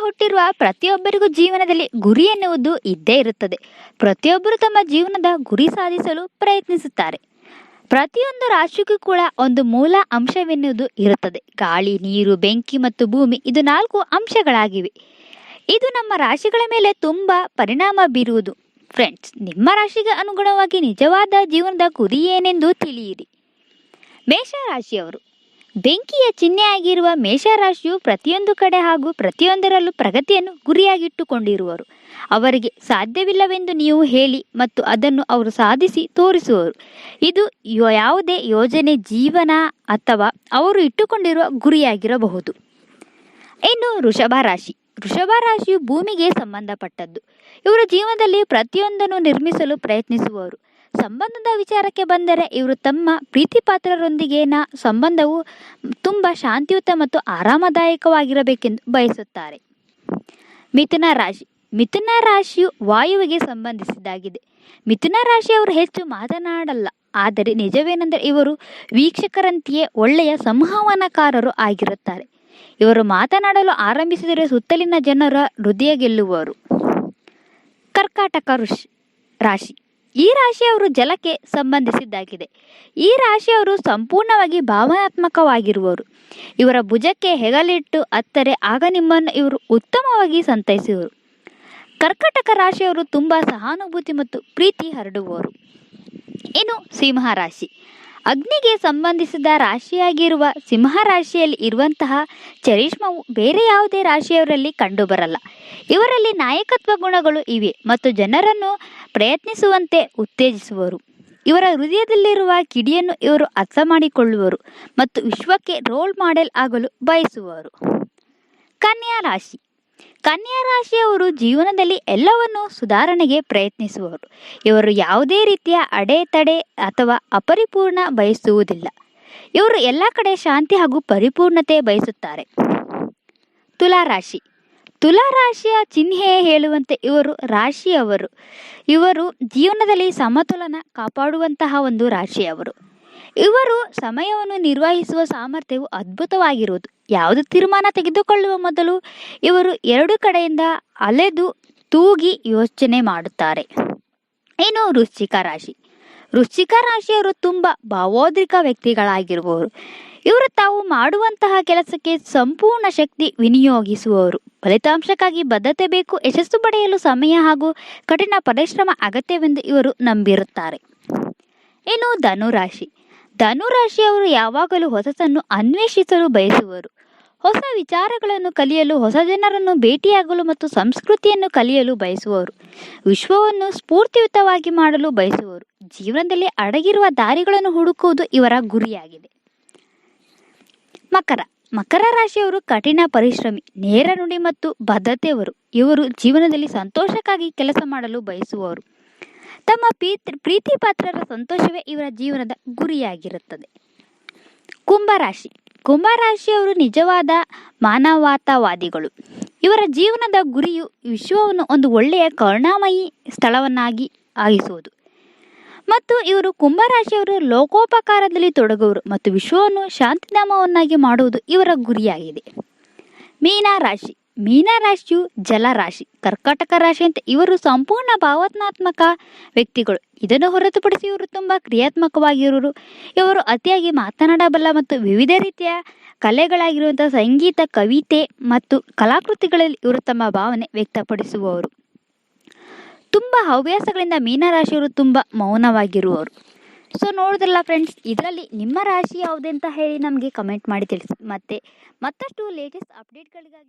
ಹುಟ್ಟಿರುವ ಪ್ರತಿಯೊಬ್ಬರಿಗೂ ಜೀವನದಲ್ಲಿ ಗುರಿ ಎನ್ನುವುದು ಇದ್ದೇ ಇರುತ್ತದೆ. ಪ್ರತಿಯೊಬ್ಬರು ತಮ್ಮ ಜೀವನದ ಗುರಿ ಸಾಧಿಸಲು ಪ್ರಯತ್ನಿಸುತ್ತಾರೆ. ಪ್ರತಿಯೊಂದು ರಾಶಿಗೂ ಕೂಡ ಒಂದು ಮೂಲ ಅಂಶವೆನ್ನುವುದು ಇರುತ್ತದೆ. ಗಾಳಿ, ನೀರು, ಬೆಂಕಿ ಮತ್ತು ಭೂಮಿ, ಇದು 4 ಅಂಶಗಳಾಗಿವೆ. ಇದು ನಮ್ಮ ರಾಶಿಗಳ ಮೇಲೆ ತುಂಬಾ ಪರಿಣಾಮ ಬೀರುವುದು. ಫ್ರೆಂಡ್ಸ್, ನಿಮ್ಮ ರಾಶಿಗೆ ಅನುಗುಣವಾಗಿ ನಿಜವಾದ ಜೀವನದ ಗುರಿ ಏನೆಂದು ತಿಳಿಯಿರಿ. ಮೇಷರಾಶಿಯವರು. ಬೆಂಕಿಯ ಚಿಹ್ನೆಯಾಗಿರುವ ಮೇಷರಾಶಿಯು ಪ್ರತಿಯೊಂದು ಕಡೆ ಹಾಗೂ ಪ್ರತಿಯೊಂದರಲ್ಲೂ ಪ್ರಗತಿಯನ್ನು ಗುರಿಯಾಗಿಟ್ಟುಕೊಂಡಿರುವರು. ಅವರಿಗೆ ಸಾಧ್ಯವಿಲ್ಲವೆಂದು ನೀವು ಹೇಳಿ ಮತ್ತು ಅದನ್ನು ಅವರು ಸಾಧಿಸಿ ತೋರಿಸುವರು. ಇದು ಯಾವುದೇ ಯೋಜನೆ, ಜೀವನ ಅಥವಾ ಅವರು ಇಟ್ಟುಕೊಂಡಿರುವ ಗುರಿಯಾಗಿರಬಹುದು. ಇನ್ನು ವೃಷಭ ರಾಶಿ. ವೃಷಭ ರಾಶಿಯು ಭೂಮಿಗೆ ಸಂಬಂಧಪಟ್ಟದ್ದು. ಇವರು ಜೀವನದಲ್ಲಿ ಪ್ರತಿಯೊಂದನ್ನು ನಿರ್ಮಿಸಲು ಪ್ರಯತ್ನಿಸುವವರು. ಸಂಬಂಧದ ವಿಚಾರಕ್ಕೆ ಬಂದರೆ ಇವರು ತಮ್ಮ ಪ್ರೀತಿ ಪಾತ್ರರೊಂದಿಗಿನ ಸಂಬಂಧವು ತುಂಬ ಶಾಂತಿಯುತ ಮತ್ತು ಆರಾಮದಾಯಕವಾಗಿರಬೇಕೆಂದು ಬಯಸುತ್ತಾರೆ. ಮಿಥುನ ರಾಶಿ. ಮಿಥುನ ರಾಶಿಯು ವಾಯುವಿಗೆ ಸಂಬಂಧಿಸಿದ್ದಾಗಿದೆ. ಮಿಥುನ ರಾಶಿಯವರು ಹೆಚ್ಚು ಮಾತನಾಡಲ್ಲ, ಆದರೆ ನಿಜವೇನೆಂದರೆ ಇವರು ವೀಕ್ಷಕರಂತೆಯೇ ಒಳ್ಳೆಯ ಸಂವಹನಕಾರರು ಆಗಿರುತ್ತಾರೆ. ಇವರು ಮಾತನಾಡಲು ಆರಂಭಿಸಿದರೆ ಸುತ್ತಲಿನ ಜನರ ಹೃದಯ ಗೆಲ್ಲುವರು. ಕರ್ಕಾಟಕ ರಾಶಿ. ಈ ರಾಶಿಯವರು ಜಲಕ್ಕೆ ಸಂಬಂಧಿಸಿದ್ದಾಗಿದೆ. ಈ ರಾಶಿಯವರು ಸಂಪೂರ್ಣವಾಗಿ ಭಾವನಾತ್ಮಕವಾಗಿರುವರು. ಇವರ ಭುಜಕ್ಕೆ ಹೆಗಲಿಟ್ಟು ಅತ್ತರೆ ಆಗ ನಿಮ್ಮನ್ನು ಇವರು ಉತ್ತಮವಾಗಿ ಸಂತೈಸುವರು. ಕರ್ಕಾಟಕ ರಾಶಿಯವರು ತುಂಬ ಸಹಾನುಭೂತಿ ಮತ್ತು ಪ್ರೀತಿ ಹರಡುವವರು. ಇನ್ನು ಸಿಂಹ ರಾಶಿ. ಅಗ್ನಿಗೆ ಸಂಬಂಧಿಸಿದ ರಾಶಿಯಾಗಿರುವ ಸಿಂಹ ರಾಶಿಯಲ್ಲಿ ಇರುವಂತಹ ಚರಿಷ್ಮವು ಬೇರೆ ಯಾವುದೇ ರಾಶಿಯವರಲ್ಲಿ ಕಂಡುಬರಲ್ಲ. ಇವರಲ್ಲಿ ನಾಯಕತ್ವ ಗುಣಗಳು ಇವೆ ಮತ್ತು ಜನರನ್ನು ಪ್ರಯತ್ನಿಸುವಂತೆ ಉತ್ತೇಜಿಸುವರು. ಇವರ ಹೃದಯದಲ್ಲಿರುವ ಕಿಡಿಯನ್ನು ಇವರು ಅರ್ಥ ಮಾಡಿಕೊಳ್ಳುವರು ಮತ್ತು ವಿಶ್ವಕ್ಕೆ ರೋಲ್ ಮಾಡೆಲ್ ಆಗಲು ಬಯಸುವರು. ಕನ್ಯಾ ರಾಶಿ. ಕನ್ಯಾ ರಾಶಿಯವರು ಜೀವನದಲ್ಲಿ ಎಲ್ಲವನ್ನೂ ಸುಧಾರಣೆಗೆ ಪ್ರಯತ್ನಿಸುವರು. ಇವರು ಯಾವುದೇ ರೀತಿಯ ಅಡೆತಡೆ ಅಥವಾ ಅಪರಿಪೂರ್ಣ ಬಯಸುವುದಿಲ್ಲ. ಇವರು ಎಲ್ಲ ಕಡೆ ಶಾಂತಿ ಹಾಗೂ ಪರಿಪೂರ್ಣತೆ ಬಯಸುತ್ತಾರೆ. ತುಲಾ ರಾಶಿ. ತುಲಾ ರಾಶಿಯ ಚಿಹ್ನೆ ಹೇಳುವಂತೆ ಇವರು ರಾಶಿಯವರು. ಇವರು ಜೀವನದಲ್ಲಿ ಸಮತೋಲನ ಕಾಪಾಡುವಂತಹ ಒಂದು ರಾಶಿಯವರು. ಇವರು ಸಮಯವನ್ನು ನಿರ್ವಹಿಸುವ ಸಾಮರ್ಥ್ಯವು ಅದ್ಭುತವಾಗಿರುವುದು. ಯಾವುದು ತೀರ್ಮಾನ ತೆಗೆದುಕೊಳ್ಳುವ ಮೊದಲು ಇವರು 2 ಕಡೆಯಿಂದ ಅಲೆದು ತೂಗಿ ಯೋಚನೆ ಮಾಡುತ್ತಾರೆ. ಇನ್ನು ವೃಶ್ಚಿಕ ರಾಶಿ. ವೃಶ್ಚಿಕ ರಾಶಿಯವರು ತುಂಬ ಭಾವೋದ್ರಿಕ ವ್ಯಕ್ತಿಗಳಾಗಿರುವವರು. ಇವರು ತಾವು ಮಾಡುವಂತಹ ಕೆಲಸಕ್ಕೆ ಸಂಪೂರ್ಣ ಶಕ್ತಿ ವಿನಿಯೋಗಿಸುವವರು. ಫಲಿತಾಂಶಕ್ಕಾಗಿ ಬದ್ಧತೆ ಬೇಕು. ಯಶಸ್ಸು ಪಡೆಯಲು ಸಮಯ ಹಾಗೂ ಕಠಿಣ ಪರಿಶ್ರಮ ಅಗತ್ಯವೆಂದು ಇವರು ನಂಬಿರುತ್ತಾರೆ. ಇನ್ನು ಧನುರಾಶಿ. ಧನುರಾಶಿಯವರು ಯಾವಾಗಲೂ ಹೊಸತನ್ನು ಅನ್ವೇಷಿಸಲು ಬಯಸುವರು. ಹೊಸ ವಿಚಾರಗಳನ್ನು ಕಲಿಯಲು, ಹೊಸ ಜನರನ್ನು ಭೇಟಿಯಾಗಲು ಮತ್ತು ಸಂಸ್ಕೃತಿಯನ್ನು ಕಲಿಯಲು ಬಯಸುವವರು. ವಿಶ್ವವನ್ನು ಸ್ಫೂರ್ತಿಯುತವಾಗಿ ಮಾಡಲು ಬಯಸುವರು. ಜೀವನದಲ್ಲಿ ಅಡಗಿರುವ ದಾರಿಗಳನ್ನು ಹುಡುಕುವುದು ಇವರ ಗುರಿಯಾಗಿದೆ. ಮಕರ ರಾಶಿಯವರು ಕಠಿಣ ಪರಿಶ್ರಮಿ, ನೇರ ನುಡಿ ಮತ್ತು ಬದ್ಧತೆಯವರು. ಇವರು ಜೀವನದಲ್ಲಿ ಸಂತೋಷಕ್ಕಾಗಿ ಕೆಲಸ ಮಾಡಲು ಬಯಸುವವರು. ತಮ್ಮ ಪ್ರೀತಿ ಪಾತ್ರರ ಸಂತೋಷವೇ ಇವರ ಜೀವನದ ಗುರಿಯಾಗಿರುತ್ತದೆ. ಕುಂಭರಾಶಿ. ಕುಂಭರಾಶಿಯವರು ನಿಜವಾದ ಮಾನವತಾವಾದಿಗಳು. ಇವರ ಜೀವನದ ಗುರಿಯು ವಿಶ್ವವನ್ನು ಒಂದು ಒಳ್ಳೆಯ ಕರುಣಾಮಯಿ ಸ್ಥಳವನ್ನಾಗಿ ಆಗಿಸುವುದು ಮತ್ತು ಇವರು ಕುಂಭರಾಶಿಯವರು ಲೋಕೋಪಕಾರದಲ್ಲಿ ತೊಡಗುವರು ಮತ್ತು ವಿಶ್ವವನ್ನು ಶಾಂತಿಧಾಮವನ್ನಾಗಿ ಮಾಡುವುದು ಇವರ ಗುರಿಯಾಗಿದೆ. ಮೀನರಾಶಿ. ಮೀನರಾಶಿಯು ಜಲರಾಶಿ. ಕರ್ಕಾಟಕ ರಾಶಿಯಂತೆ ಇವರು ಸಂಪೂರ್ಣ ಭಾವನಾತ್ಮಕ ವ್ಯಕ್ತಿಗಳು. ಇದನ್ನು ಹೊರತುಪಡಿಸಿ ಇವರು ತುಂಬ ಕ್ರಿಯಾತ್ಮಕವಾಗಿರುವರು. ಇವರು ಅತಿಯಾಗಿ ಮಾತನಾಡಬಲ್ಲ ಮತ್ತು ವಿವಿಧ ರೀತಿಯ ಕಲೆಗಳಾಗಿರುವಂಥ ಸಂಗೀತ, ಕವಿತೆ ಮತ್ತು ಕಲಾಕೃತಿಗಳಲ್ಲಿ ಇವರು ತಮ್ಮ ಭಾವನೆ ವ್ಯಕ್ತಪಡಿಸುವವರು. ತುಂಬ ಹವ್ಯಾಸಗಳಿಂದ ಮೀನರಾಶಿಯವರು ತುಂಬ ಮೌನವಾಗಿರುವವರು. ಸೊ ನೋಡಿದ್ರಲ್ಲ ಫ್ರೆಂಡ್ಸ್, ಇದರಲ್ಲಿ ನಿಮ್ಮ ರಾಶಿ ಯಾವುದಂತ ಹೇಳಿ ನಮಗೆ ಕಮೆಂಟ್ ಮಾಡಿ ತಿಳಿಸಿ. ಮತ್ತೆ ಮತ್ತಷ್ಟು ಲೇಟೆಸ್ಟ್ ಅಪ್ಡೇಟ್ಗಳಿಗಾಗಿ